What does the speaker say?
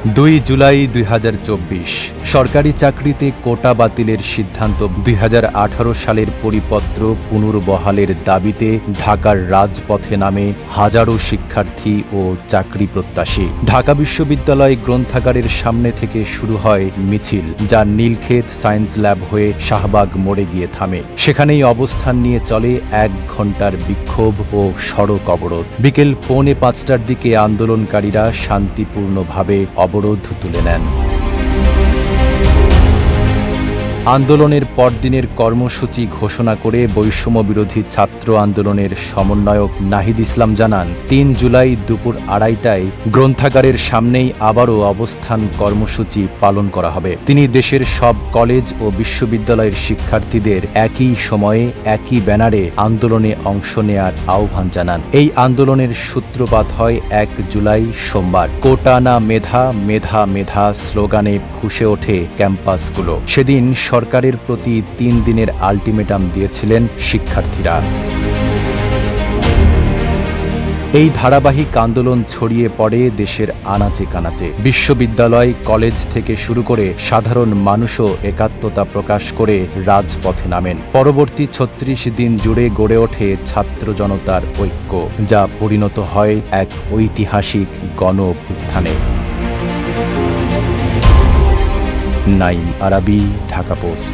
2 জুলাই 2024 সরকারি চাকরিতে কোটা বাতিলের সিদ্ধান্ত। 2018 সালের পরিপত্র পুনর্বহালের দাবিতে ঢাকার রাজপথে নামে হাজারো শিক্ষার্থী ও চাকরি প্রত্যাশী। ঢাকা বিশ্ববিদ্যালয় গ্রন্থাগারের সামনে থেকে শুরু হয় মিছিল, যা নীলক্ষেত সায়েন্স ল্যাব হয়ে শাহবাগ মোড়ে গিয়ে থামে। সেখানেই অবস্থান নিয়ে চলে 1 ঘণ্টার বিক্ষোভ ও সড়ক অবরোধ। বিকেল 4:45টার দিকে আন্দোলনকারীরা শান্তিপূর্ণভাবে অবরোধ তুলে নেন। আন্দোলনের পরদিনের কর্মসূচি ঘোষণা করে বৈষম্য বিরোধী ছাত্র আন্দোলনের সমন্বয়ক নাহিদ ইসলাম জানান, 3 জুলাই দুপুর 2:30টায় গ্রন্থাগারের সামনেই আবারও অবস্থান কর্মসূচি পালন করা হবে। তিনি দেশের সব কলেজ ও বিশ্ববিদ্যালয়ের শিক্ষার্থীদের একই সময়ে একই ব্যানারে আন্দোলনে অংশ নেয়ার আহ্বান জানান। এই আন্দোলনের সূত্রপাত হয় 1 জুলাই সোমবার। কোটা না মেধা, মেধা মেধা স্লোগানে ফুঁসে ওঠে ক্যাম্পাসগুলো। সেদিন সরকারের প্রতি 3 দিনের আলটিমেটাম দিয়েছিলেন শিক্ষার্থীরা। এই ধারাবাহিক আন্দোলন ছড়িয়ে পড়ে দেশের আনাচে কানাচে। বিশ্ববিদ্যালয়, কলেজ থেকে শুরু করে সাধারণ মানুষও একাত্মতা প্রকাশ করে রাজপথে নামেন। পরবর্তী 36 দিন জুড়ে গড়ে ওঠে ছাত্র জনতার ঐক্য, যা পরিণত হয় এক ঐতিহাসিক গণ অভ্যুত্থানে। নাইম আরাবী, ঢাকা পোস্ট।